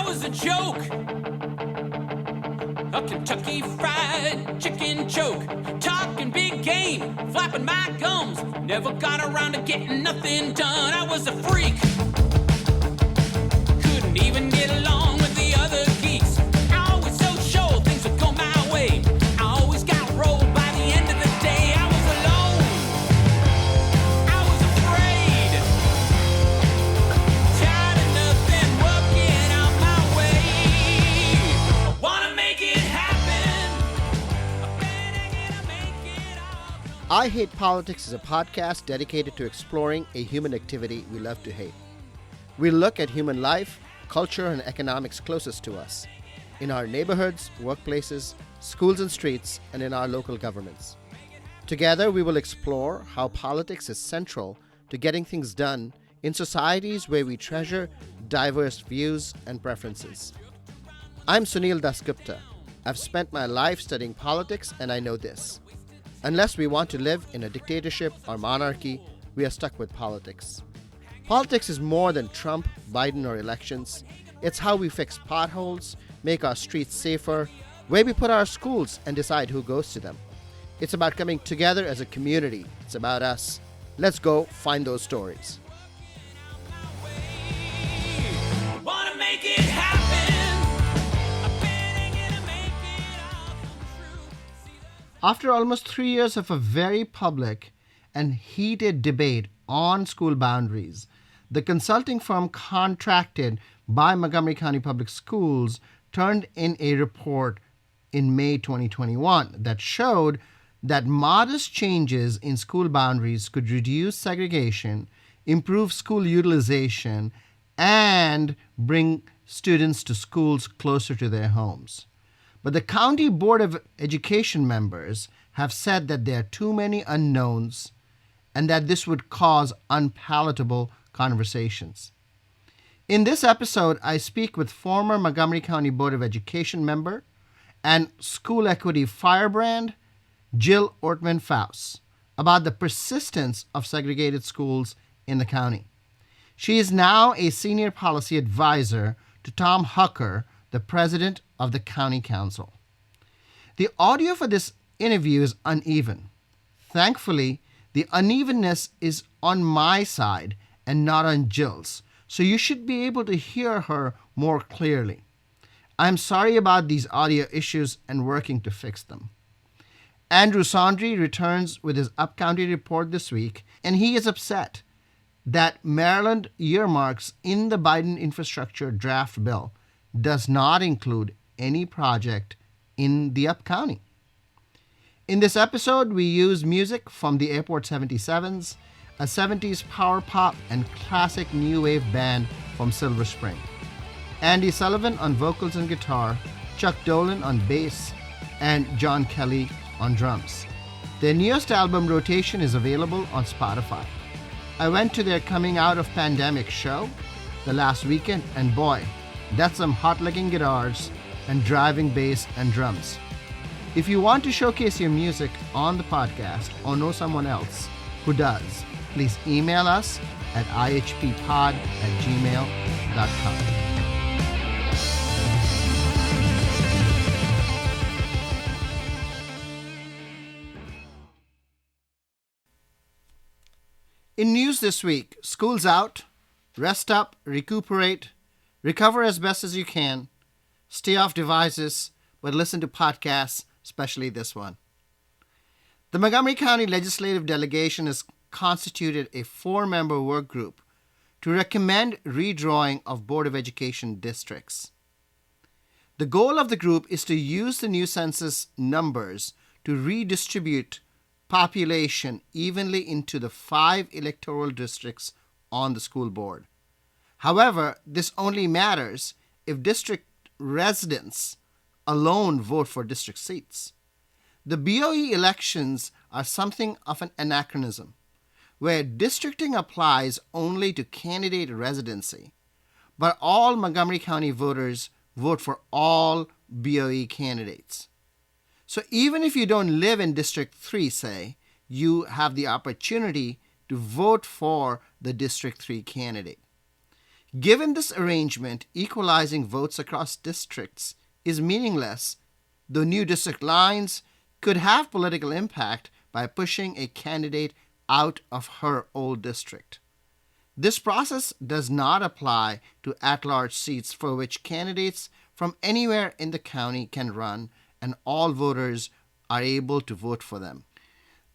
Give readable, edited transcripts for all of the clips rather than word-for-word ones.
was a joke. A Kentucky fried chicken choke. Talking big game, flapping my gums. Never got around to getting nothing done. I was a freak. Couldn't even get along with the other geeks. I always so sure things would go my way. I always got rolled by the end of the day. I was alone. I was afraid. Tired of nothing working out my way. I wanna make it happen. I bet I can make it all. I Hate Politics is a podcast dedicated to exploring a human activity we love to hate. We look at human life, culture, and economics closest to us, in our neighborhoods, workplaces, schools and streets, and in our local governments. Together, we will explore how politics is central to getting things done in societies where we treasure diverse views and preferences. I'm Sunil Dasgupta. I've spent my life studying politics, and I know this. Unless we want to live in a dictatorship or monarchy, we are stuck with politics. Politics is more than Trump, Biden, or elections. It's how we fix potholes, make our streets safer, where we put our schools, and decide who goes to them. It's about coming together as a community. It's about us. Let's go find those stories. Wanna make it happen. I bet I'm gonna make it all come true. After almost 3 years of a very public and heated debate on school boundaries, the consulting firm contracted by Montgomery County Public Schools turned in a report in May 2021 that showed that modest changes in school boundaries could reduce segregation, improve school utilization, and bring students to schools closer to their homes. But the County Board of Education members have said that there are too many unknowns and that this would cause unpalatable conversations. In this episode, I speak with former Montgomery County Board of Education member and school equity firebrand, Jill Ortman-Fouse, about the persistence of segregated schools in the county. She is now a senior policy advisor to Tom Hucker, the president of the county council. The audio for this interview is uneven. Thankfully, the unevenness is on my side and not on Jill's, so you should be able to hear her more clearly. I'm sorry about these audio issues and working to fix them. Andrew Saundry returns with his Upcounty report this week, and he is upset that Maryland earmarks in the Biden infrastructure draft bill does not include any project in the Upcounty. In this episode, we use music from the Airport 77s, a 70s power pop and classic new wave band from Silver Spring. Andy Sullivan on vocals and guitar, Chuck Dolan on bass, and John Kelly on drums. Their newest album, Rotation, is available on Spotify. I went to their coming out of pandemic show the last weekend, and boy, that's some hot-looking guitars and driving bass and drums. If you want to showcase your music on the podcast or know someone else who does, please email us at ihppod@gmail.com. In news this week, school's out, rest up, recuperate, recover as best as you can, stay off devices, but listen to podcasts, especially this one. The Montgomery County Legislative Delegation has constituted a 4-member work group to recommend redrawing of Board of Education districts. The goal of the group is to use the new census numbers to redistribute population evenly into the 5 electoral districts on the school board. However, this only matters if district residents alone vote for district seats. The BOE elections are something of an anachronism, where districting applies only to candidate residency, but all Montgomery County voters vote for all BOE candidates. So even if you don't live in District 3, say, you have the opportunity to vote for the District 3 candidate. Given this arrangement, equalizing votes across districts is meaningless, though new district lines could have political impact by pushing a candidate out of her old district. This process does not apply to at-large seats for which candidates from anywhere in the county can run and all voters are able to vote for them.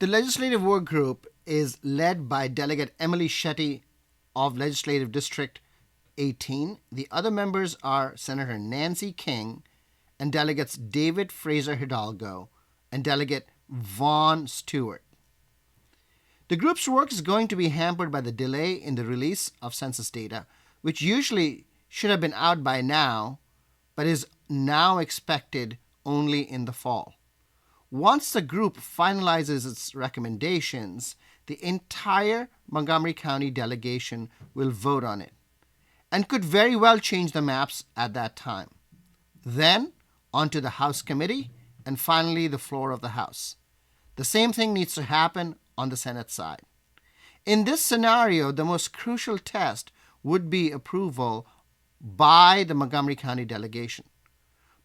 The legislative work group is led by Delegate Emily Shetty of Legislative District 18. The other members are Senator Nancy King and Delegates David Fraser Hidalgo and Delegate Vaughn Stewart. The group's work is going to be hampered by the delay in the release of census data, which usually should have been out by now, but is now expected only in the fall. Once the group finalizes its recommendations, the entire Montgomery County delegation will vote on it and could very well change the maps at that time. Then, onto the House committee and finally the floor of the House. The same thing needs to happen on the Senate side. In this scenario, the most crucial test would be approval by the Montgomery County delegation.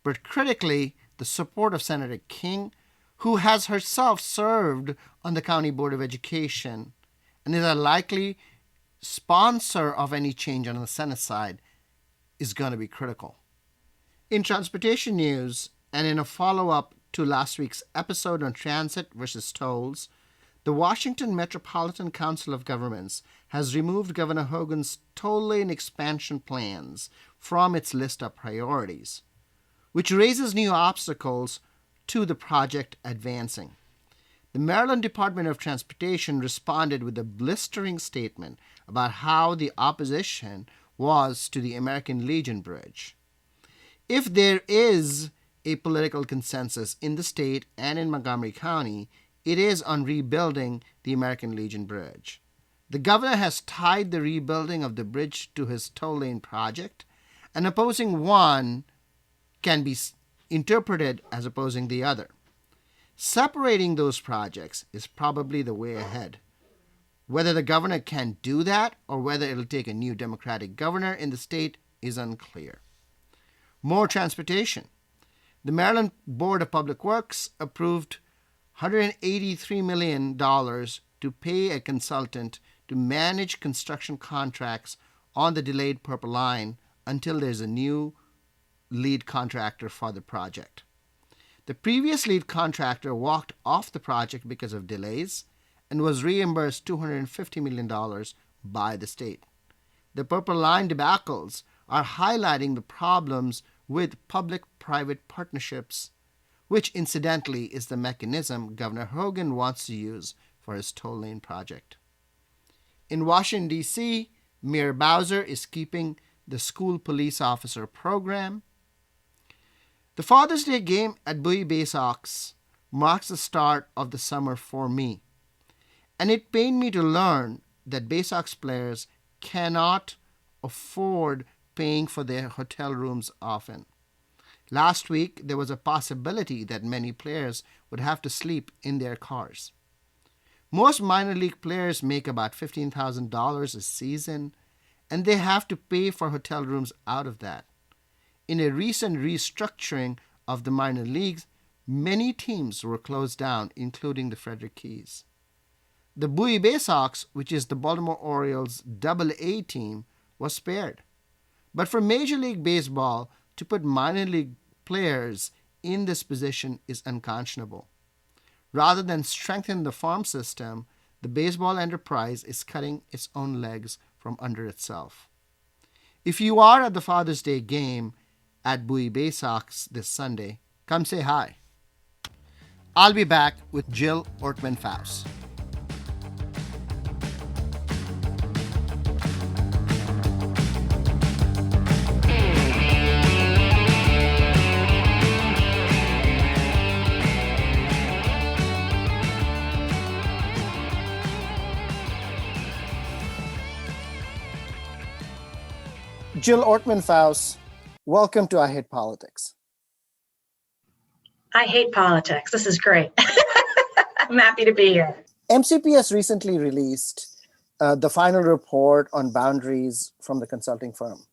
But critically, the support of Senator King, who has herself served on the County Board of Education and is a likely sponsor of any change on the Senate side, is going to be critical. In transportation news, and in a follow-up to last week's episode on transit versus tolls, the Washington Metropolitan Council of Governments has removed Governor Hogan's toll lane expansion plans from its list of priorities, which raises new obstacles to the project advancing. The Maryland Department of Transportation responded with a blistering statement about how the opposition was to the American Legion Bridge. If there is a political consensus in the state and in Montgomery County, it is on rebuilding the American Legion Bridge. The governor has tied the rebuilding of the bridge to his toll lane project, and opposing one can be interpreted as opposing the other. Separating those projects is probably the way ahead. Whether the governor can do that or whether it'll take a new Democratic governor in the state is unclear. More transportation. The Maryland Board of Public Works approved $183 million to pay a consultant to manage construction contracts on the delayed Purple Line until there's a new lead contractor for the project. The previous lead contractor walked off the project because of delays and was reimbursed $250 million by the state. The Purple Line debacles are highlighting the problems with public-private partnerships, which incidentally is the mechanism Governor Hogan wants to use for his toll lane project. In Washington, D.C., Mayor Bowser is keeping the school police officer program. The Father's Day game at Bowie Bay Sox marks the start of the summer for me, and it pained me to learn that Bay Sox players cannot afford paying for their hotel rooms often. Last week, there was a possibility that many players would have to sleep in their cars. Most minor league players make about $15,000 a season, and they have to pay for hotel rooms out of that. In a recent restructuring of the minor leagues, many teams were closed down, including the Frederick Keys. The Bowie Bay Sox, which is the Baltimore Orioles' Double-A team, was spared. But for Major League Baseball, to put minor league players in this position is unconscionable. Rather than strengthen the farm system, the baseball enterprise is cutting its own legs from under itself. If you are at the Father's Day game at Bowie Bay Sox this Sunday, come say hi. I'll be back with Jill Ortman-Fouse. Jill Ortman-Fouse, welcome to I Hate Politics. I hate politics. This is great. I'm happy to be here. MCP has recently released the final report on boundaries from the consulting firm.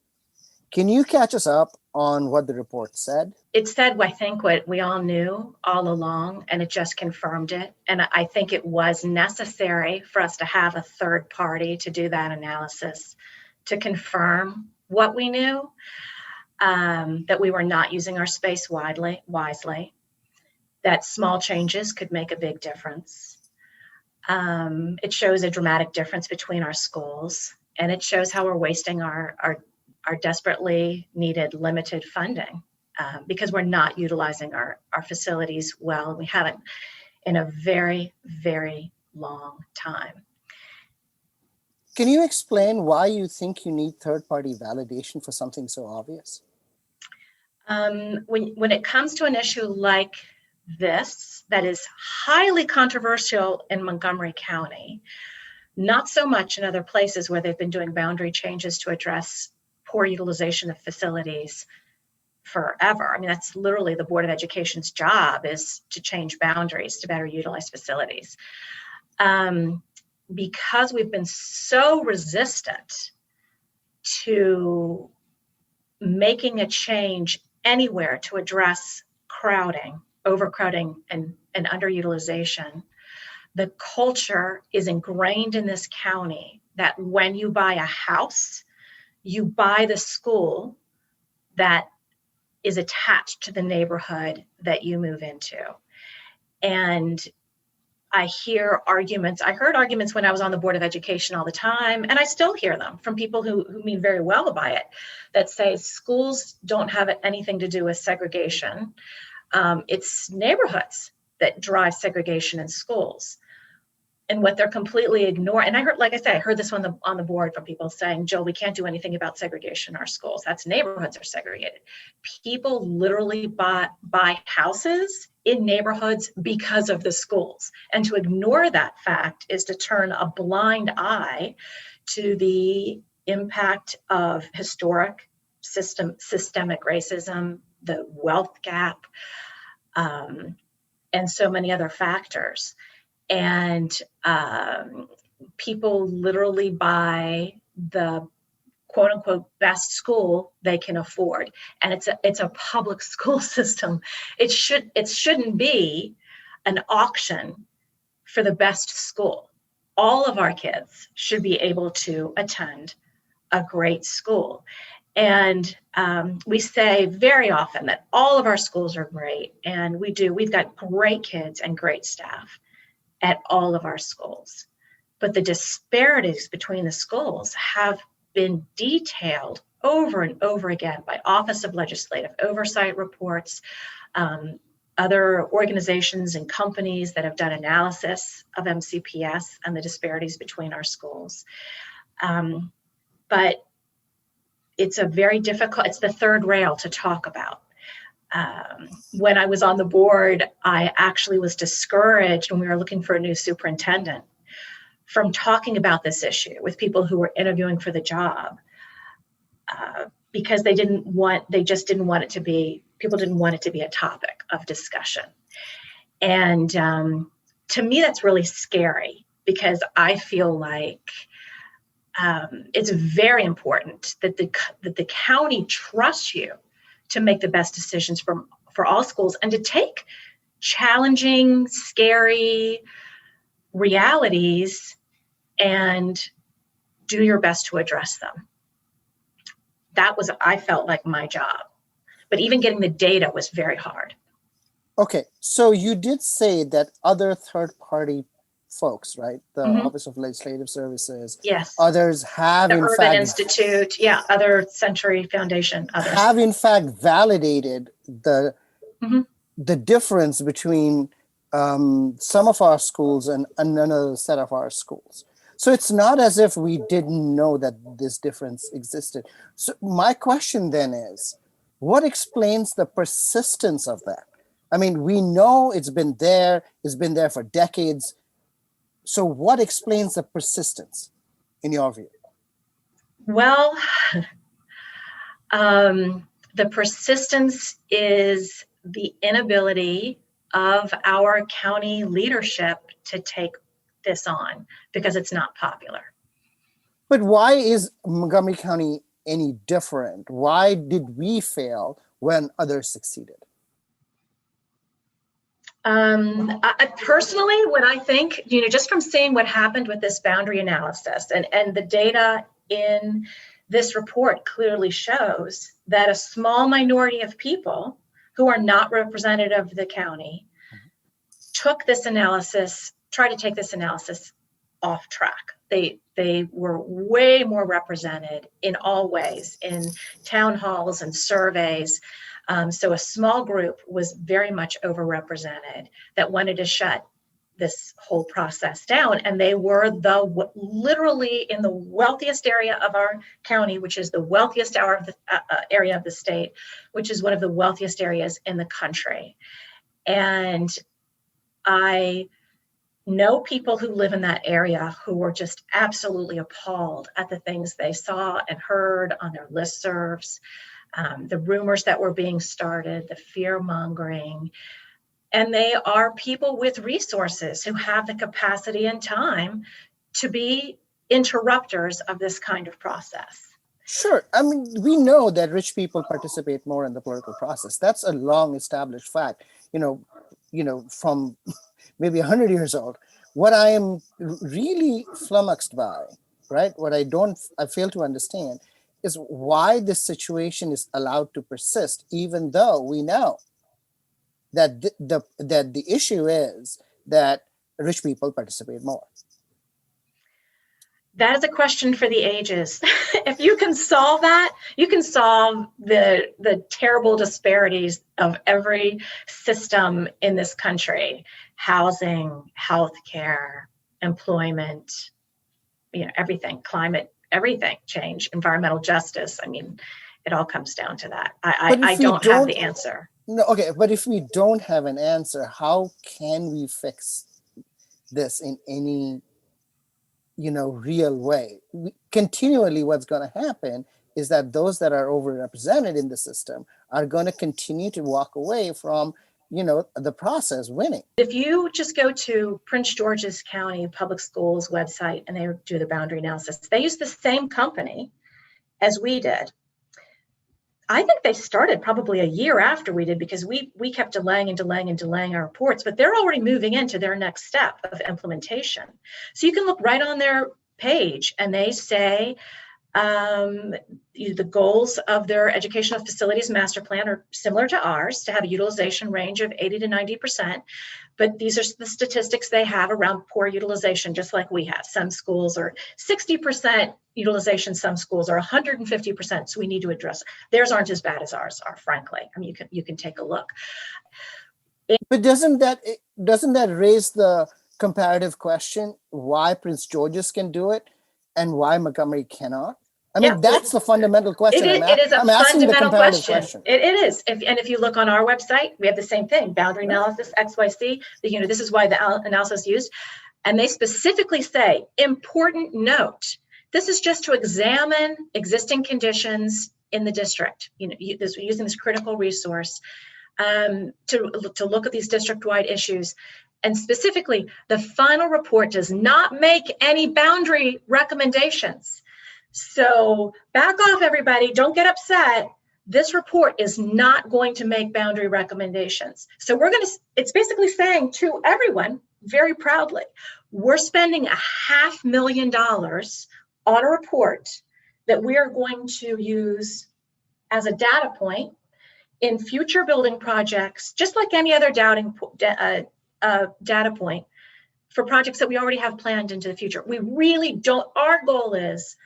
Can you catch us up on what the report said? It said, I think, what we all knew all along, and it just confirmed it. And I think it was necessary for us to have a third party to do that analysis to confirm what we knew, that we were not using our space wisely, that small changes could make a big difference. It shows a dramatic difference between our schools, and it shows how we're wasting our desperately needed limited funding because we're not utilizing our facilities well. We haven't in a very, very long time. Can you explain why you think you need third-party validation for something so obvious? When it comes to an issue like this, that is highly controversial in Montgomery County, not so much in other places where they've been doing boundary changes to address poor utilization of facilities forever. I mean, that's literally the Board of Education's job, is to change boundaries to better utilize facilities. Because we've been so resistant to making a change anywhere to address crowding, overcrowding, and underutilization, the culture is ingrained in this county that when you buy a house, you buy the school that is attached to the neighborhood that you move into. And I hear arguments. I heard arguments when I was on the Board of Education all the time, and I still hear them from people who mean very well by it, that say schools don't have anything to do with segregation. It's neighborhoods that drive segregation in schools. And what they're completely ignoring, and I heard, like I said, I heard this on the board from people saying, Jill, we can't do anything about segregation in our schools. That's neighborhoods are segregated. People literally buy houses in neighborhoods because of the schools. And to ignore that fact is to turn a blind eye to the impact of historic systemic racism, the wealth gap, and so many other factors. And people literally buy the quote unquote best school they can afford. And it's a public school system. It shouldn't be an auction for the best school. All of our kids should be able to attend a great school. And we say very often that all of our schools are great, and we do. We've got great kids and great staff at all of our schools. But the disparities between the schools have been detailed over and over again by Office of Legislative Oversight reports, other organizations and companies that have done analysis of MCPS and the disparities between our schools. But it's a very difficult, it's the third rail to talk about. When I was on the board, I actually was discouraged when we were looking for a new superintendent from talking about this issue with people who were interviewing for the job, because people didn't want it to be a topic of discussion. And to me, that's really scary, because I feel like it's very important that the county trusts you to make the best decisions for all schools, and to take challenging, scary realities and do your best to address them. That was, I felt like, my job. But even getting the data was very hard. Okay, so you did say that other third-party folks, right? The Office of Legislative Services, yes, others have the in Urban fact Institute, other Century Foundation, others have in fact validated the difference between some of our schools and another set of our schools. So it's not as if we didn't know that this difference existed. So my question then is, what explains the persistence of that? I mean, we know it's been there for decades. So what explains the persistence, in your view? Well, the persistence is the inability of our county leadership to take this on, because it's not popular. But why is Montgomery County any different? Why did we fail when others succeeded? Personally, when I think, just from seeing what happened with this boundary analysis and the data in this report clearly shows that a small minority of people who are not representative of the county tried to take this analysis off track. They were way more represented in all ways, in town halls and surveys. So a small group was very much overrepresented that wanted to shut this whole process down. And they were literally in the wealthiest area of our county, which is the wealthiest area of the state, which is one of the wealthiest areas in the country. And I know people who live in that area who were just absolutely appalled at the things they saw and heard on their listservs, the rumors that were being started, the fear mongering. And they are people with resources who have the capacity and time to be interrupters of this kind of process. Sure. I mean, we know that rich people participate more in the political process. That's a long established fact, from maybe 100 years old. What I am really flummoxed by, right? What I fail to understand is why this situation is allowed to persist, even though we know that the issue is that rich people participate more. That is a question for the ages. If you can solve that, you can solve the terrible disparities of every system in this country: housing, healthcare, employment, everything, climate, everything, change, environmental justice. I mean, it all comes down to that. I don't have the answer. No, okay, but if we don't have an answer, how can we fix this in any real way? Continually, what's going to happen is that those that are overrepresented in the system are going to continue to walk away from the process winning. If you just go to Prince George's County Public Schools website and they do the boundary analysis, they use the same company as we did. I think they started probably a year after we did, because we kept delaying our reports, but they're already moving into their next step of implementation. So you can look right on their page and they say the goals of their educational facilities master plan are similar to ours, to have a utilization range of 80 to 90%. But these are the statistics they have around poor utilization, just like we have. Some schools are 60% utilization, some schools are 150%. So we need to address it. Theirs aren't as bad as ours are, frankly. I mean, you can take a look. But doesn't that raise the comparative question why Prince George's can do it and why Montgomery cannot? I mean, that's the fundamental question. It is a fundamental question. It is. If you look on our website, we have the same thing: boundary analysis, XYZ. This is why the analysis is used. And they specifically say, important note, this is just to examine existing conditions in the district. Using this critical resource to look at these district-wide issues. And specifically, the final report does not make any boundary recommendations. So back off, everybody. Don't get upset. This report is not going to make boundary recommendations. So it's basically saying to everyone very proudly, we're spending $500,000 on a report that we are going to use as a data point in future building projects, just like any other data point for projects that we already have planned into the future. We really don't, our goal is,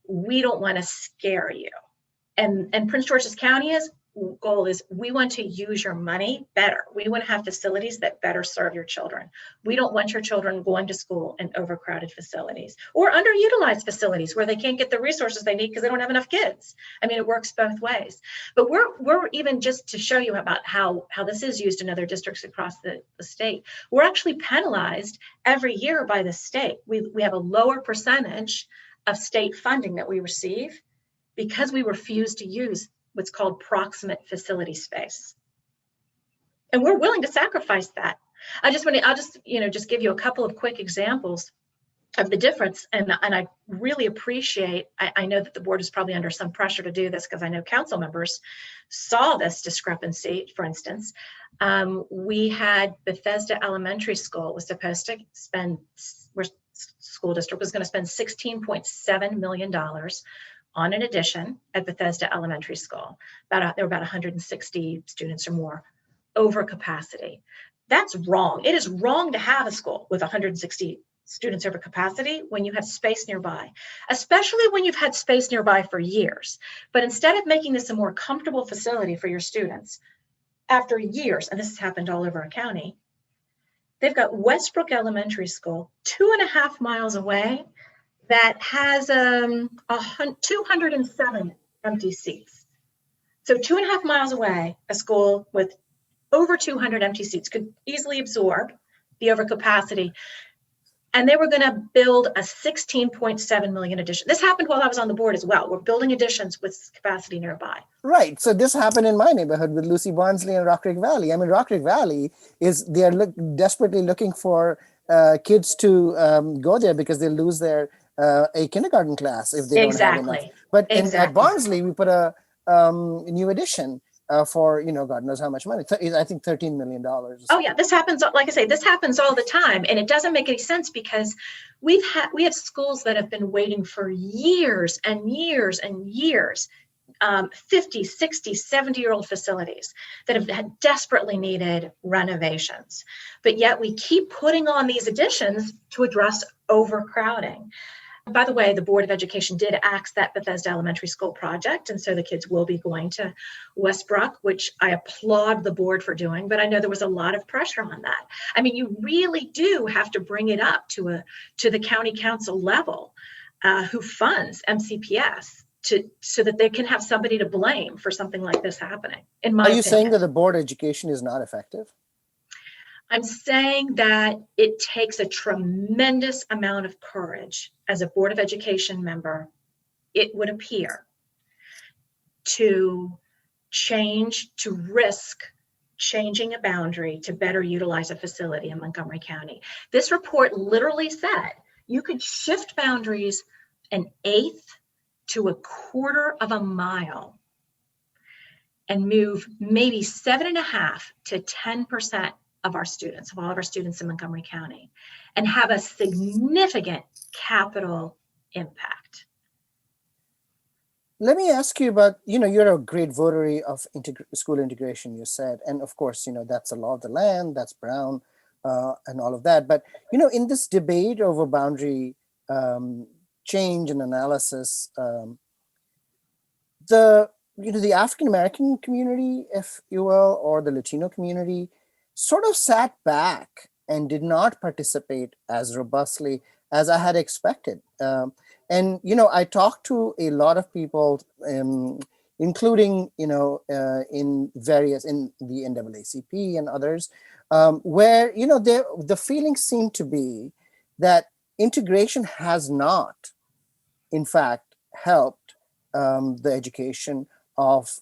we don't want to scare you. And Prince George's County's goal is, we want to use your money better. We want to have facilities that better serve your children. We don't want your children going to school in overcrowded facilities or underutilized facilities where they can't get the resources they need because they don't have enough kids. I mean, it works both ways. But we're even, just to show you about how this is used in other districts across the state, we're actually penalized every year by the state. We have a lower percentage of state funding that we receive because we refuse to use what's called proximate facility space. And we're willing to sacrifice that. I'll just give you a couple of quick examples. of the difference. And I really appreciate, I know that the board is probably under some pressure to do this because I know council members saw this discrepancy. For instance, we had Bethesda Elementary School was supposed to spend, where school district was going to spend $16.7 million on an addition at Bethesda Elementary School. There were about 160 students or more over capacity. That's wrong. It is wrong to have a school with 160 students over capacity when you have space nearby, especially when you've had space nearby for years. But instead of making this a more comfortable facility for your students, after years, and this has happened all over our county, they've got Westbrook Elementary School 2.5 miles away that has 207 empty seats. So 2.5 miles away, a school with over 200 empty seats could easily absorb the overcapacity. And they were going to build a 16.7 million addition. This happened while I was on the board as well. We're building additions with capacity nearby. Right. So this happened in my neighborhood with Lucy Barnsley and Rock Creek Valley. I mean, Rock Creek Valley they are desperately looking for kids to go there because they lose their a kindergarten class if they don't have enough. But at Barnsley, we put a new addition for, God knows how much money. I think $13 million. Oh yeah, this happens. Like I say, this happens all the time, and it doesn't make any sense because we have schools that have been waiting for years and years and years, 50, 60, 70-year-old facilities that have had desperately needed renovations, but yet we keep putting on these additions to address overcrowding. By the way, the Board of Education did axe that Bethesda Elementary School project, and so the kids will be going to Westbrook, which I applaud the board for doing, but I know there was a lot of pressure on that. I mean, you really do have to bring it up to the county council level who funds MCPS so that they can have somebody to blame for something like this happening, in my opinion. Are you saying that the Board of Education is not effective? I'm saying that it takes a tremendous amount of courage as a Board of Education member, it would appear, to risk changing a boundary to better utilize a facility in Montgomery County. This report literally said you could shift boundaries 1/8 to 1/4 of a mile and move maybe 7.5 to 10% of all of our students in Montgomery County, and have a significant capital impact. Let me ask you about, you're a great votary of school integration, you said, and of course, that's the law of the land, that's Brown, and all of that. But, in this debate over boundary change and analysis, the African-American community, if you will, or the Latino community sort of sat back and did not participate as robustly as I had expected. And I talked to a lot of people, including, in the NAACP and others, where, the feeling seemed to be that integration has not, in fact, helped the education of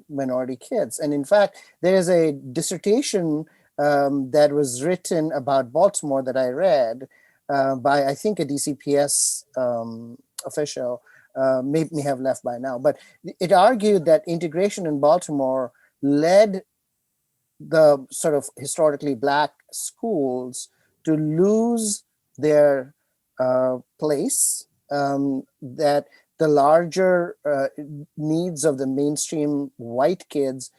minority kids. And in fact, there's a dissertation that was written about Baltimore that I read by, I think, a DCPS official, may have left by now, but it argued that integration in Baltimore led the sort of historically Black schools to lose their place, that the larger needs of the mainstream white kids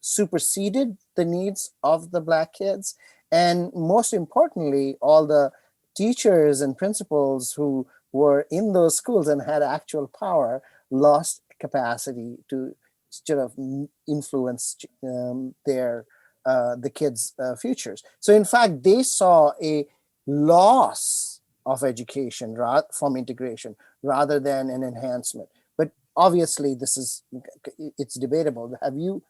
superseded the needs of the Black kids. And most importantly, all the teachers and principals who were in those schools and had actual power lost capacity to sort of influence the kids' futures. So in fact, they saw a loss of education from integration rather than an enhancement. But obviously, it's debatable. Have you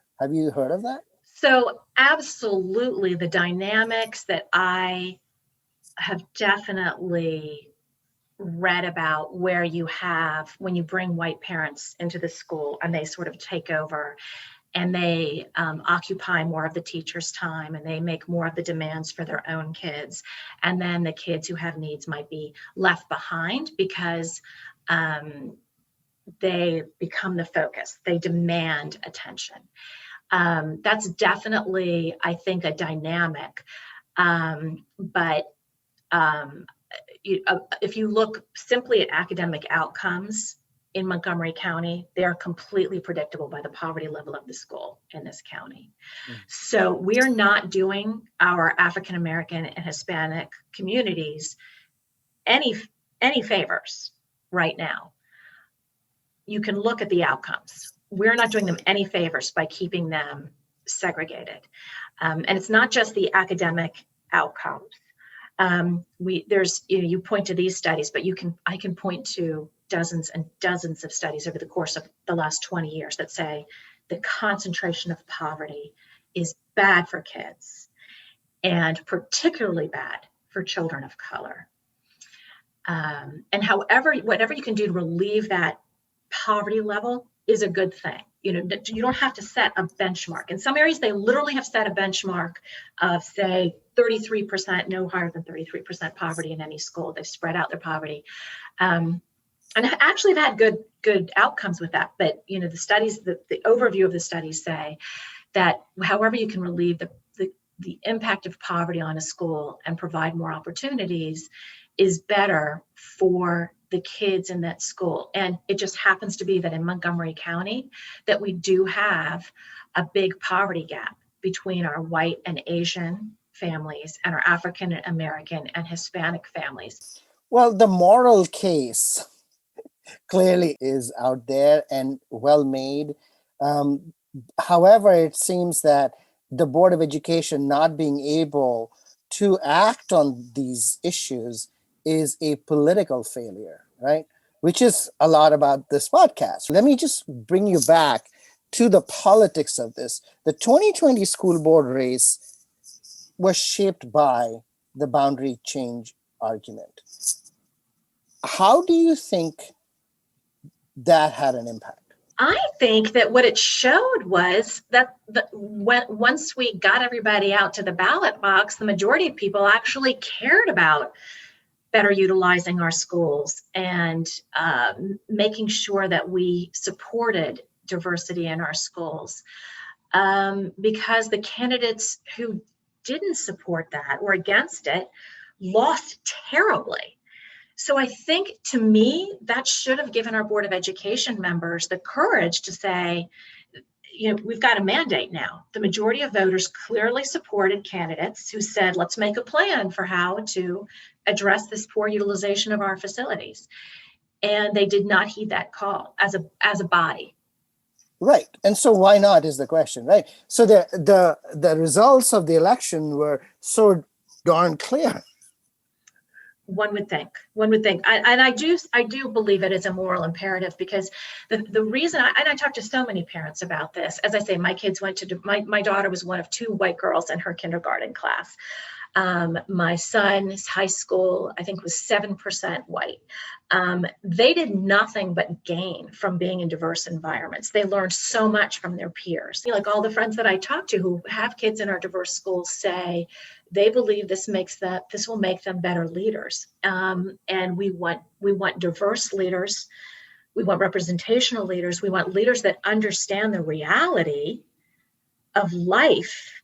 heard of that? So absolutely, the dynamics that I have definitely read about, where when you bring white parents into the school and they sort of take over, and they occupy more of the teacher's time, and they make more of the demands for their own kids. And then the kids who have needs might be left behind because they become the focus. They demand attention. That's definitely, I think, a dynamic. But if you look simply at academic outcomes in Montgomery County, they are completely predictable by the poverty level of the school in this county. So we are not doing our African American and Hispanic communities any favors right now. You can look at the outcomes. We're not doing them any favors by keeping them segregated. And it's not just the academic outcomes. You point to these studies, but I can point to dozens and dozens of studies over the course of the last 20 years that say the concentration of poverty is bad for kids, and particularly bad for children of color. And whatever you can do to relieve that poverty level is a good thing. You don't have to set a benchmark. In some areas, they literally have set a benchmark of, say, 33%, no higher than 33% poverty in any school. They've spread out their poverty. And actually have had good outcomes with that. But, the studies, the overview of the studies say that however you can relieve the impact of poverty on a school and provide more opportunities is better for the kids in that school. And it just happens to be that in Montgomery County that we do have a big poverty gap between our white and Asian families and our African American and Hispanic families. Well, the moral case clearly is out there and well made. However, it seems that the Board of Education not being able to act on these issues is a political failure, right? Which is a lot about this podcast. Let me just bring you back to the politics of this. The 2020 school board race was shaped by the boundary change argument. How do you think that had an impact? I think that what it showed was that once we got everybody out to the ballot box, the majority of people actually cared about better utilizing our schools and making sure that we supported diversity in our schools. Because the candidates who didn't support that or against it lost terribly. So I think, to me, that should have given our Board of Education members the courage to say, we've got a mandate now. The majority of voters clearly supported candidates who said, let's make a plan for how to address this poor utilization of our facilities. And they did not heed that call as a body. Right. And so why not is the question, right? So the results of the election were so darn clear. One would think, and I do believe it is a moral imperative, because the reason, and I talked to so many parents about this, as I say, my kids went to, my daughter was one of two white girls in her kindergarten class. My son's high school, I think, was 7% white. They did nothing but gain from being in diverse environments. They learned so much from their peers. Like all the friends that I talk to who have kids in our diverse schools say they believe this will make them better leaders. And we want diverse leaders. We want representational leaders. We want leaders that understand the reality of life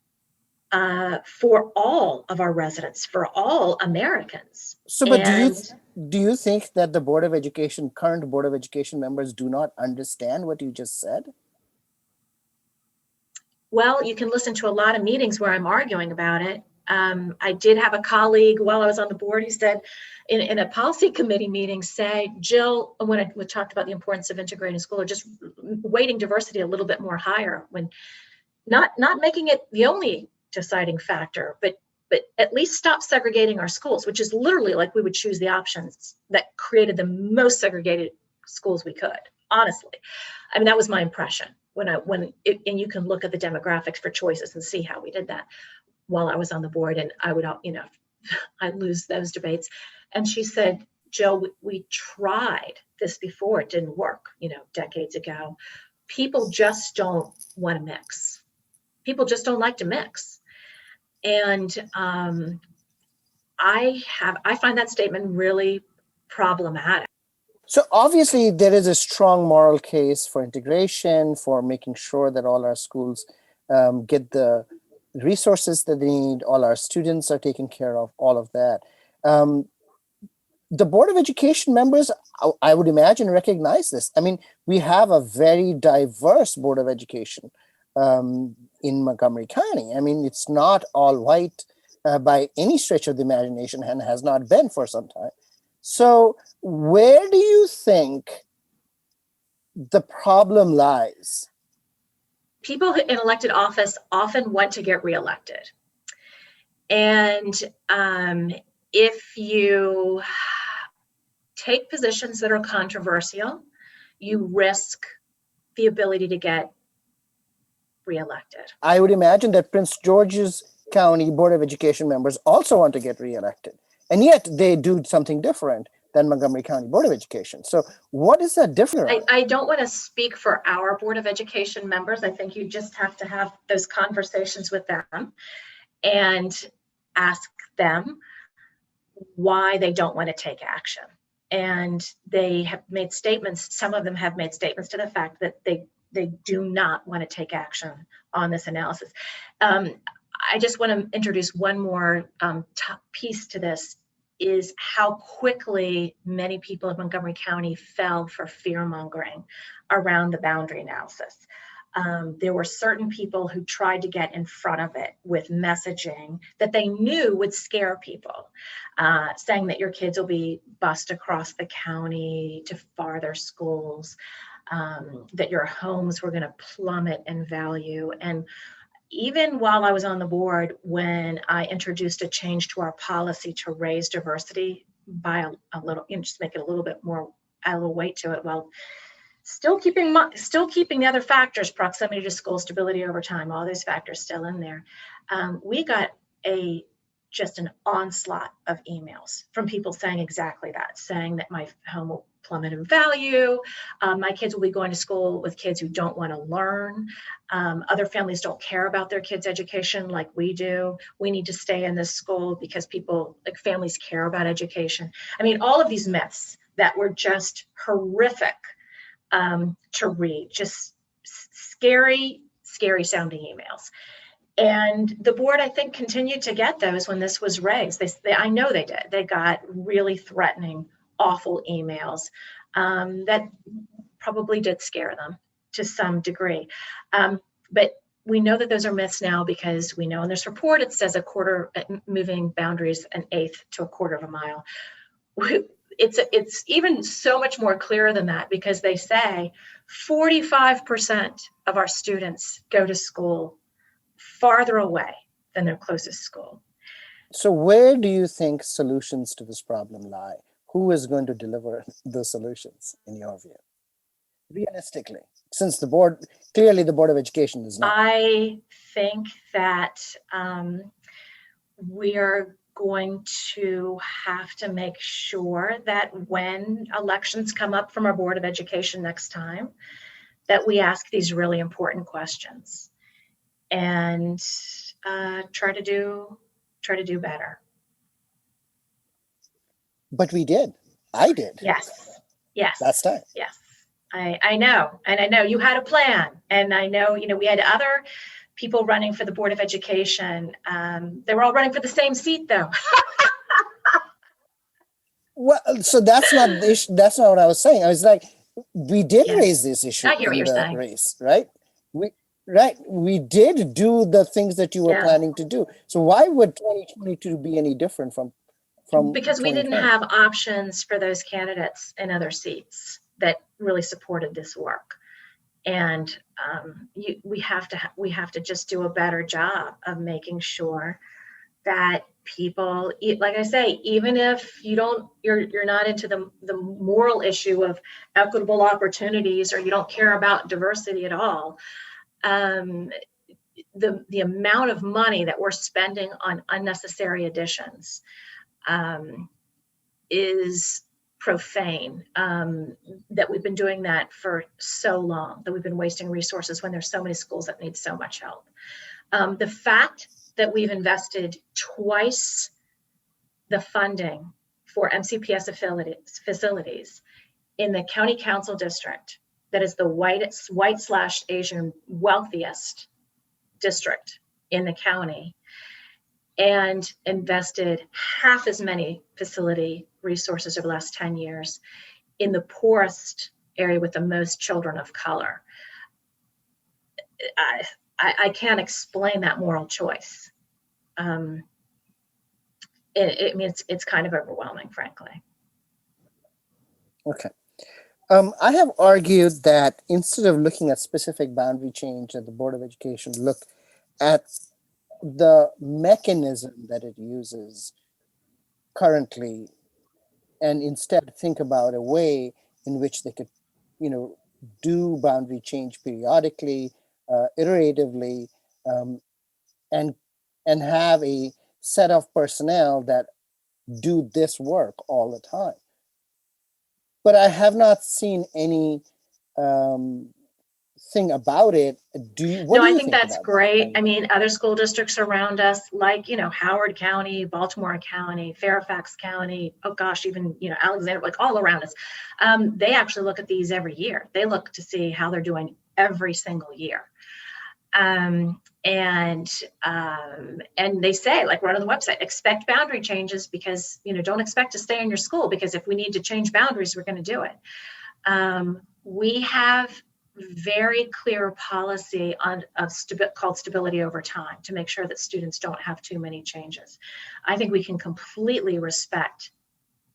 for all of our residents, for all Americans. So, but do you think that the current Board of Education members do not understand what you just said? Well, you can listen to a lot of meetings where I'm arguing about it. I did have a colleague while I was on the board who said in a policy committee meeting, say, Jill, when we talked about the importance of integrating school, or just weighting diversity a little bit more higher, when not making it the only deciding factor, but at least stop segregating our schools, which is literally like we would choose the options that created the most segregated schools we could, honestly. I mean, that was my impression and you can look at the demographics for choices and see how we did that while I was on the board, and I would, I'd lose those debates. And she said, Jill, we tried this before, it didn't work, decades ago. people just don't want to mix. People just don't like to mix. And I find that statement really problematic. So obviously there is a strong moral case for integration, for making sure that all our schools get the resources that they need, all our students are taken care of, all of that. The Board of Education members, I would imagine, recognize this. I mean, we have a very diverse Board of Education in Montgomery County. I mean, it's not all white by any stretch of the imagination, and has not been for some time. So where do you think the problem lies? People in elected office often want to get reelected. And if you take positions that are controversial, you risk the ability to get reelected. I would imagine that Prince George's County Board of Education members also want to get reelected, and yet they do something different than Montgomery County Board of Education. So what is that difference? I don't want to speak for our Board of Education members. I think you just have to have those conversations with them and ask them why they don't want to take action. And they have made statements, some of them have made statements to the fact that they do not want to take action on this analysis. I just want to introduce one more piece to this, is how quickly many people in Montgomery County fell for fear-mongering around the boundary analysis. There were certain people who tried to get in front of it with messaging that they knew would scare people, saying that your kids will be bused across the county to farther schools, that your homes were going to plummet in value. And even while I was on the board, when I introduced a change to our policy to raise diversity by a little, just make it a little bit more, add a little weight to it, while still keeping the other factors, proximity to school, stability over time, all those factors still in there. We got just an onslaught of emails from people saying exactly that, saying that my home will plummet in value. My kids will be going to school with kids who don't want to learn. Other families don't care about their kids' education like we do. We need to stay in this school because families care about education. I mean, all of these myths that were just horrific to read, just scary sounding emails. And the board, I think, continued to get those when this was raised. I know they did. They got really threatening, awful emails that probably did scare them to some degree. But we know that those are myths now, because we know in this report it says moving boundaries an eighth to a quarter of a mile. It's even so much more clear than that, because they say 45% of our students go to school farther away than their closest school. So where do you think solutions to this problem lie? Who is going to deliver the solutions in your view? Realistically, since clearly the Board of Education is not. I think that we are going to have to make sure that when elections come up from our Board of Education next time, that we ask these really important questions and try to do better. But we did. I did. Yes. Last time. Yes. I know. And I know you had a plan. And I know, we had other people running for the Board of Education. They were all running for the same seat, though. Well, so that's not the issue. That's not what I was saying. I was like, we did raise this issue I hear what in you're the saying. race, right? We did do the things that you were planning to do. So why would 2022 be any different from because we didn't 2020? have options for those candidates in other seats that really supported this work. And we have to just do a better job of making sure that people, like I say, even if you're not into the moral issue of equitable opportunities, or you don't care about diversity at all, the amount of money that we're spending on unnecessary additions is profane that we've been doing that for so long, that we've been wasting resources when there's so many schools that need so much help. The fact that we've invested twice the funding for MCPS facilities in the county council district, that is the white/Asian wealthiest district in the county, and invested half as many facility resources over the last 10 years in the poorest area with the most children of color. I can't explain that moral choice. It's kind of overwhelming, frankly. Okay. I have argued that instead of looking at specific boundary change, that the Board of Education look at the mechanism that it uses currently, and instead think about a way in which they could, do boundary change periodically, iteratively, and have a set of personnel that do this work all the time. But I have not seen any thing about it. I think that's great. I mean, other school districts around us, like, Howard County, Baltimore County, Fairfax County, oh gosh, even, Alexander, like all around us, they actually look at these every year. They look to see how they're doing every single year. And they say, like, right on the website, expect boundary changes because, don't expect to stay in your school, because if we need to change boundaries, we're going to do it. We have very clear policy called stability over time to make sure that students don't have too many changes. I think we can completely respect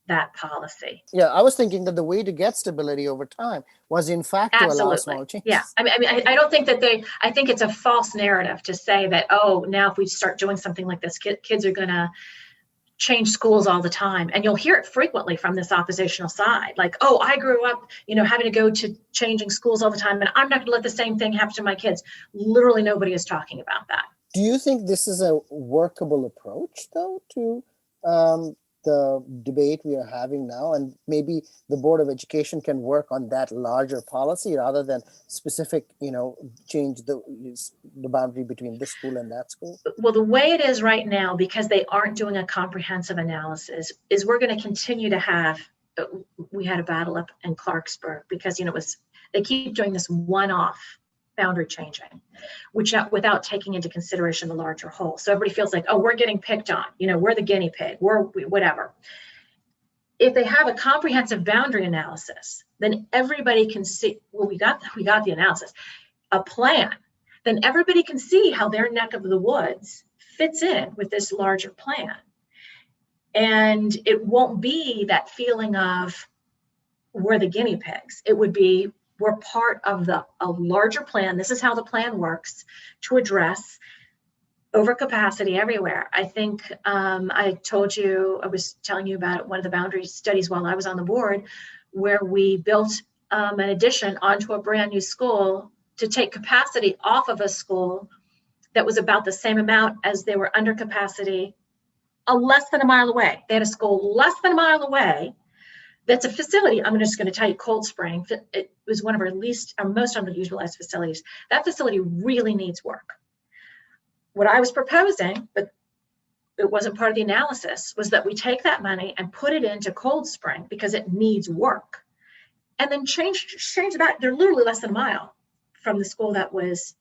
that policy. Yeah, I was thinking that the way to get stability over time was, in fact, to allow small changes. Yeah, I don't think that I think it's a false narrative to say that, oh, now if we start doing something like this, kids are going to change schools all the time. And you'll hear it frequently from this oppositional side, like, oh, I grew up, having to go to changing schools all the time, and I'm not going to let the same thing happen to my kids. Literally nobody is talking about that. Do you think this is a workable approach, though, to the debate we are having now? And maybe the Board of Education can work on that larger policy rather than specific, change the boundary between this school and that school? Well, the way it is right now, because they aren't doing a comprehensive analysis, is we're going to continue to have, we had a battle up in Clarksburg because, they keep doing this one-off boundary changing, which without taking into consideration the larger whole. So everybody feels like, oh, we're getting picked on, we're the guinea pig, we're whatever. If they have a comprehensive boundary analysis, then everybody can see, well, we got the analysis, a plan, then everybody can see how their neck of the woods fits in with this larger plan. And it won't be that feeling of we're the guinea pigs. It would be, we're part of a larger plan. This is how the plan works to address overcapacity everywhere. I think I was telling you about one of the boundary studies while I was on the board, where we built an addition onto a brand new school to take capacity off of a school that was about the same amount as they were under capacity less than a mile away. They had a school less than a mile away. That's a facility. I'm just going to tell you, Cold Spring, it was one of our most underutilized facilities. That facility really needs work. What I was proposing, but it wasn't part of the analysis, was that we take that money and put it into Cold Spring because it needs work, and then change it back. They're literally less than a mile from the school that was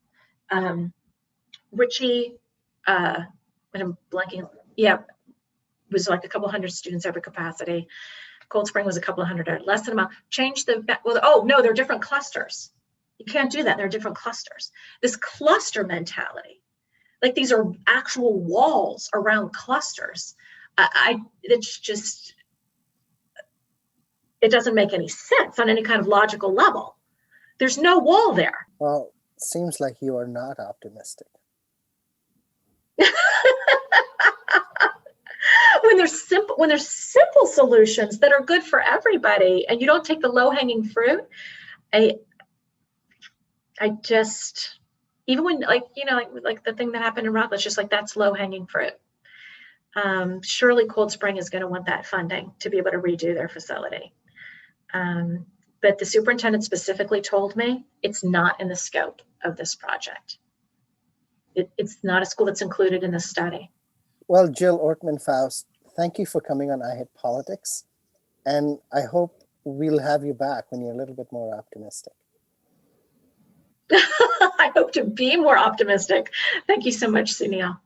Ritchie. And I'm blanking. Yeah, it was like a couple hundred students over capacity. Cold Spring was a couple of hundred, less than a mile. They're different clusters. You can't do that. They're different clusters. This cluster mentality, like these are actual walls around clusters. It's just, it doesn't make any sense on any kind of logical level. There's no wall there. Well, it seems like you are not optimistic. When there's simple solutions that are good for everybody, and you don't take the low-hanging fruit, I just, even when like the thing that happened in Rockledge, just like that's low-hanging fruit. Surely Cold Spring is going to want that funding to be able to redo their facility. But the superintendent specifically told me it's not in the scope of this project. It's not a school that's included in this study. Well, Jill Ortman-Fouse, thank you for coming on I Hate Politics. And I hope we'll have you back when you're a little bit more optimistic. I hope to be more optimistic. Thank you so much, Sunil.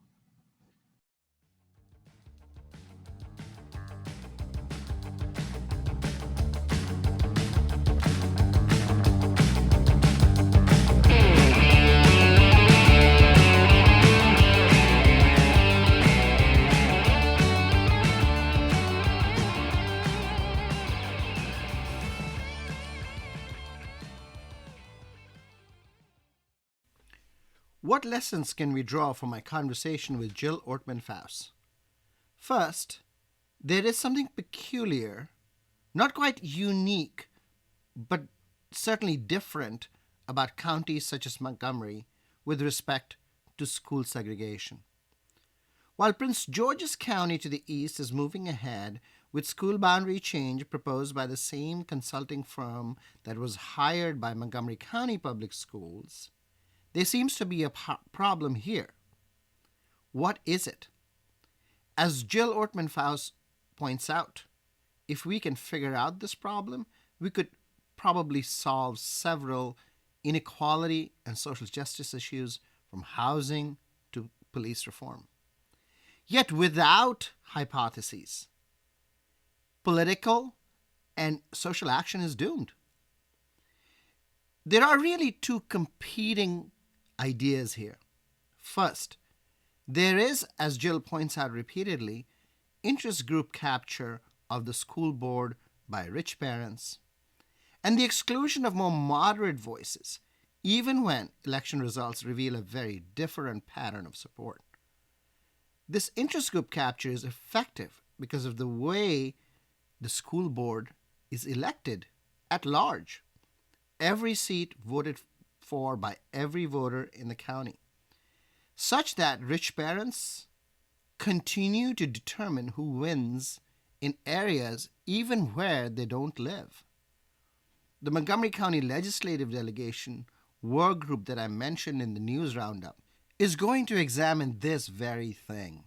What lessons can we draw from my conversation with Jill Ortman-Fouse? First, there is something peculiar, not quite unique, but certainly different about counties such as Montgomery with respect to school segregation. While Prince George's County to the east is moving ahead with school boundary change proposed by the same consulting firm that was hired by Montgomery County Public Schools, there seems to be a problem here. What is it? As Jill Ortman-Fouse points out, if we can figure out this problem, we could probably solve several inequality and social justice issues from housing to police reform. Yet without hypotheses, political and social action is doomed. There are really two competing ideas here. First, there is, as Jill points out repeatedly, interest group capture of the school board by rich parents and the exclusion of more moderate voices, even when election results reveal a very different pattern of support. This interest group capture is effective because of the way the school board is elected at large. Every seat voted for by every voter in the county, such that rich parents continue to determine who wins in areas even where they don't live. The Montgomery County Legislative Delegation work group that I mentioned in the news roundup is going to examine this very thing.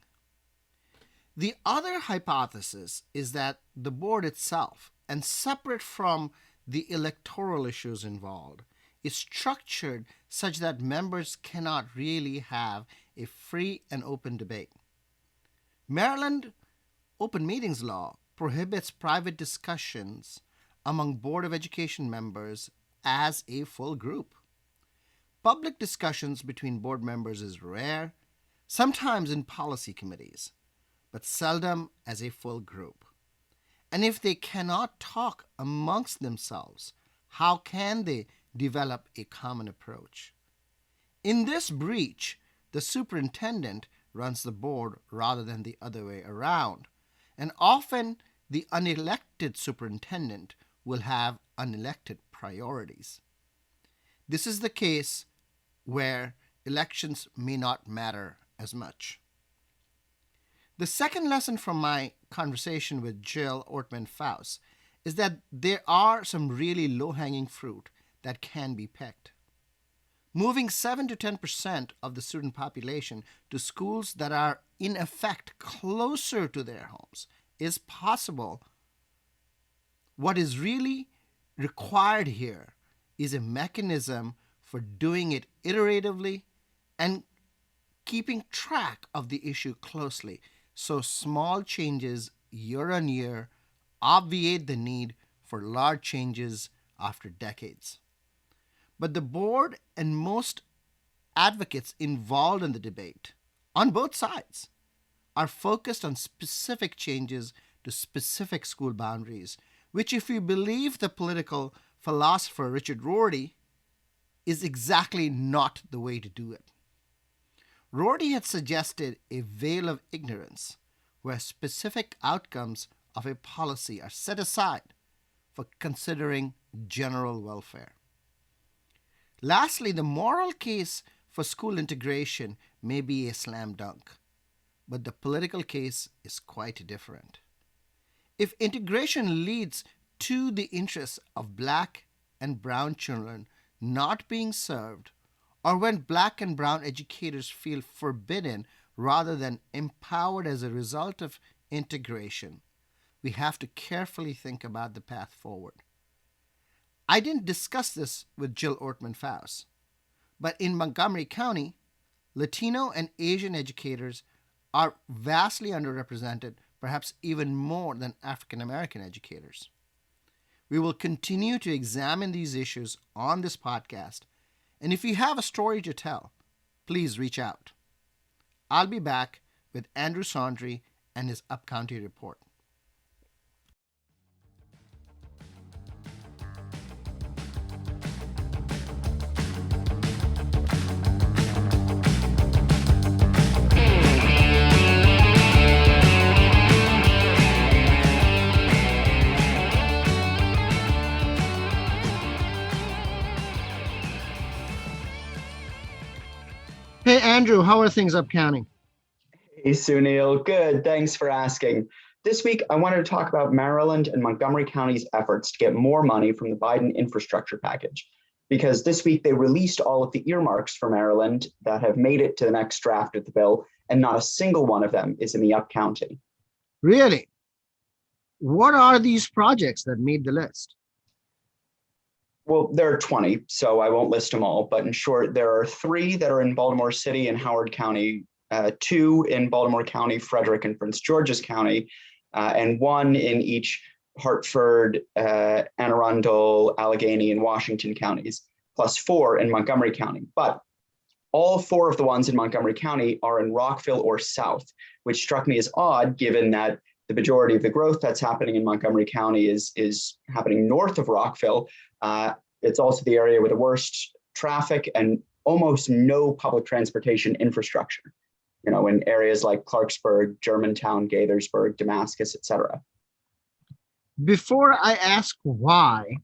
The other hypothesis is that the board itself, and separate from the electoral issues involved, is structured such that members cannot really have a free and open debate. Maryland open meetings law prohibits private discussions among Board of Education members as a full group. Public discussions between board members is rare, sometimes in policy committees, but seldom as a full group. And if they cannot talk amongst themselves, how can they develop a common approach? In this breach, the superintendent runs the board rather than the other way around, and often the unelected superintendent will have unelected priorities. This is the case where elections may not matter as much. The second lesson from my conversation with Jill Ortman-Fouse is that there are some really low-hanging fruit that can be picked. Moving 7 to 10% of the student population to schools that are in effect closer to their homes is possible. What is really required here is a mechanism for doing it iteratively and keeping track of the issue closely, so small changes year on year obviate the need for large changes after decades. But the board and most advocates involved in the debate, on both sides, are focused on specific changes to specific school boundaries, which, if you believe the political philosopher Richard Rorty, is exactly not the way to do it. Rorty had suggested a veil of ignorance where specific outcomes of a policy are set aside for considering general welfare. Lastly, the moral case for school integration may be a slam dunk, but the political case is quite different. If integration leads to the interests of black and brown children not being served, or when black and brown educators feel forbidden rather than empowered as a result of integration, we have to carefully think about the path forward. I didn't discuss this with Jill Ortman-Fouse, but in Montgomery County, Latino and Asian educators are vastly underrepresented, perhaps even more than African American educators. We will continue to examine these issues on this podcast, and if you have a story to tell, please reach out. I'll be back with Andrew Saundry and his Upcounty report. Hey, Andrew, how are things up county? Hey, Sunil. Good. Thanks for asking. This week, I wanted to talk about Maryland and Montgomery County's efforts to get more money from the Biden infrastructure package, because this week they released all of the earmarks for Maryland that have made it to the next draft of the bill, and not a single one of them is in the Upcounty. Really? What are these projects that made the list? Well, there are 20, so I won't list them all, but in short, there are 3 that are in Baltimore City and Howard County, 2 in Baltimore County, Frederick and Prince George's County, and 1 in each Hartford, Anne Arundel, Allegheny, and Washington counties, plus 4 in Montgomery County. But all 4 of the ones in Montgomery County are in Rockville or South, which struck me as odd given that the majority of the growth that's happening in Montgomery County is happening north of Rockville. It's also the area with the worst traffic and almost no public transportation infrastructure, in areas like Clarksburg, Germantown, Gaithersburg, Damascus, etc. Before I ask why,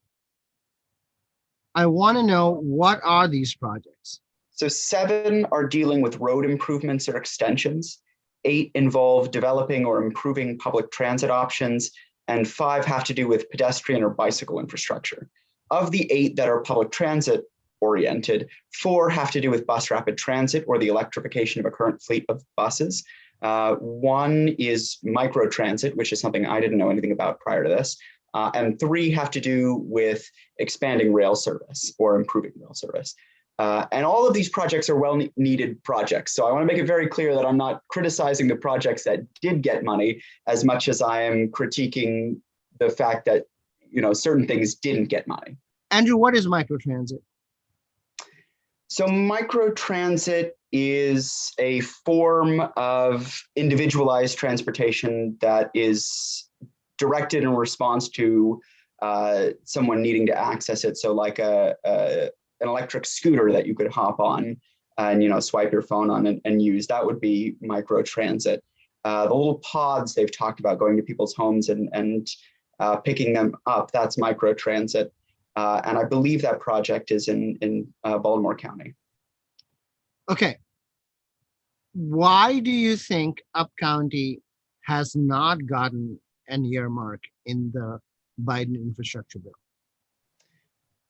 I want to know, what are these projects? So 7 are dealing with road improvements or extensions, 8 involve developing or improving public transit options, and 5 have to do with pedestrian or bicycle infrastructure. Of the 8 that are public transit oriented, 4 have to do with bus rapid transit or the electrification of a current fleet of buses. 1 is microtransit, which is something I didn't know anything about prior to this. And 3 have to do with expanding rail service or improving rail service. And all of these projects are well-needed projects. So I want to make it very clear that I'm not criticizing the projects that did get money as much as I am critiquing the fact that certain things didn't get money. Andrew, what is microtransit? So microtransit is a form of individualized transportation that is directed in response to someone needing to access it. So like an electric scooter that you could hop on and swipe your phone on and use. That would be microtransit. The little pods they've talked about going to people's homes and picking them up, that's microtransit. And I believe that project is in Baltimore County. Okay. Why do you think Upcounty has not gotten an earmark in the Biden infrastructure bill?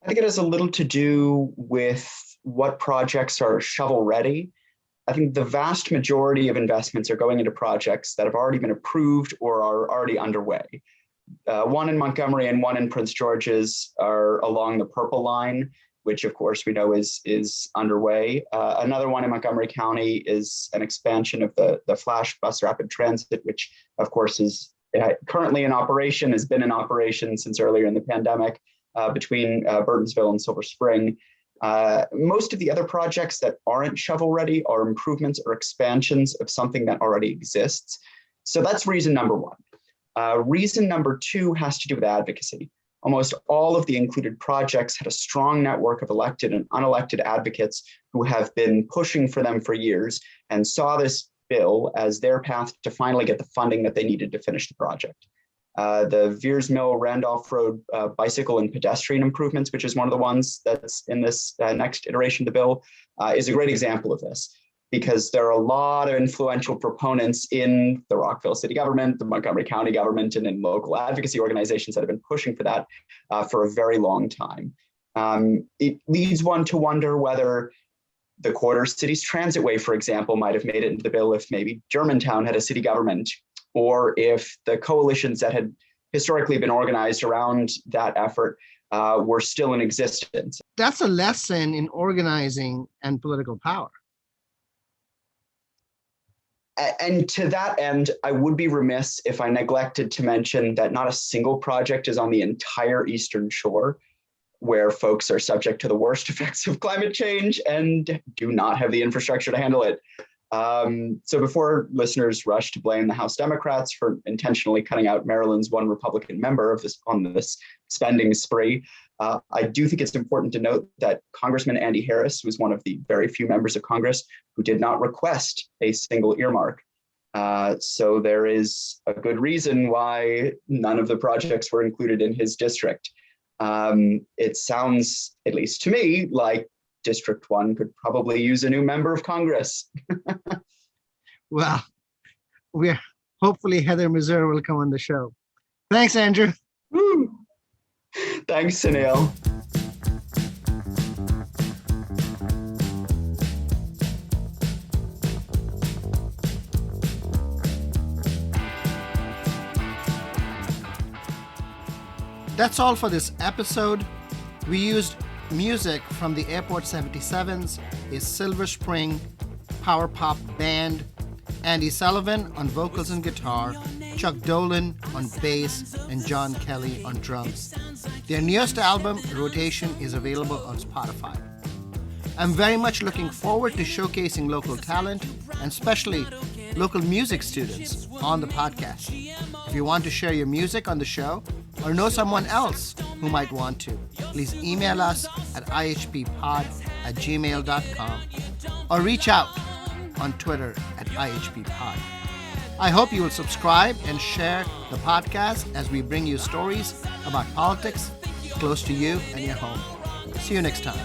I think it has a little to do with what projects are shovel ready. I think the vast majority of investments are going into projects that have already been approved or are already underway. 1 in Montgomery and 1 in Prince George's are along the purple line, which of course we know is underway. Another one in Montgomery County is an expansion of the Flash Bus Rapid Transit, which of course is currently in operation, has been in operation since earlier in the pandemic between Burtonsville and Silver Spring. Most of the other projects that aren't shovel ready are improvements or expansions of something that already exists. So that's reason number 1. Reason number 2 has to do with advocacy. Almost all of the included projects had a strong network of elected and unelected advocates who have been pushing for them for years and saw this bill as their path to finally get the funding that they needed to finish the project. The Veers Mill Randolph Road bicycle and pedestrian improvements, which is one of the ones that's in this next iteration of the bill, is a great example of this. because there are a lot of influential proponents in the Rockville city government, the Montgomery County government, and in local advocacy organizations that have been pushing for that for a very long time. It leads one to wonder whether the Quarter Cities Transitway, for example, might have made it into the bill if maybe Germantown had a city government, or if the coalitions that had historically been organized around that effort were still in existence. That's a lesson in organizing and political power. And to that end, I would be remiss if I neglected to mention that not a single project is on the entire Eastern Shore, where folks are subject to the worst effects of climate change and do not have the infrastructure to handle it. So before listeners rush to blame the House Democrats for intentionally cutting out Maryland's one Republican member on this spending spree, I do think it's important to note that Congressman Andy Harris was one of the very few members of Congress who did not request a single earmark. So there is a good reason why none of the projects were included in his district. It sounds, at least to me, like District 1 could probably use a new member of Congress. Well, hopefully Heather Mazur will come on the show. Thanks, Andrew. Woo. Thanks, Sunil. That's all for this episode. We used music from the Airport 77s, a Silver Spring power pop band, Andy Sullivan on vocals and guitar, Chuck Dolan on bass, and John Kelly on drums. Their newest album, Rotation, is available on Spotify. I'm very much looking forward to showcasing local talent, and especially local music students, on the podcast. If you want to share your music on the show, or know someone else who might want to, please email us at ihppod@gmail.com or reach out on Twitter at ihppod. I hope you will subscribe and share the podcast as we bring you stories about politics close to you and your home. See you next time.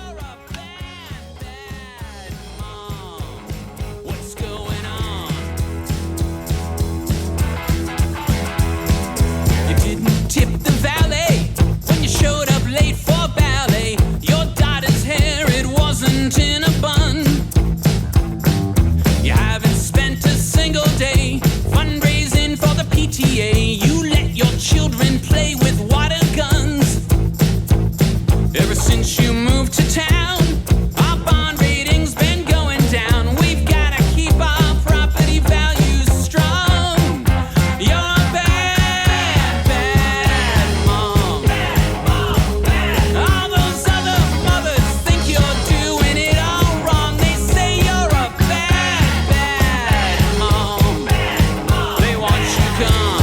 What's going on? You didn't tip the valet when you showed up late for ballet. Your daughter's hair, it wasn't in a bun. You haven't spent a single day fundraising for the PTA. You let your children play with water guns. Ever since you moved to town, our bond rating's been going down. We've gotta keep our property values strong. You're a bad, bad mom. All those other mothers think you're doing it all wrong. They say you're a bad, bad mom. They want you gone.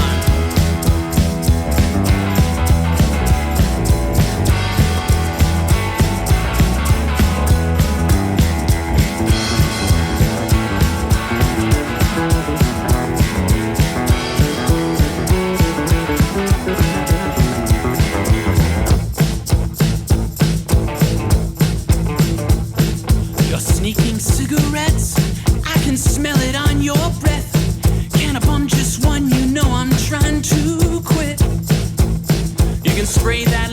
You're sneaking cigarettes, I can smell it on your breath. Can I bum just one? You know I'm trying to quit. You can spray that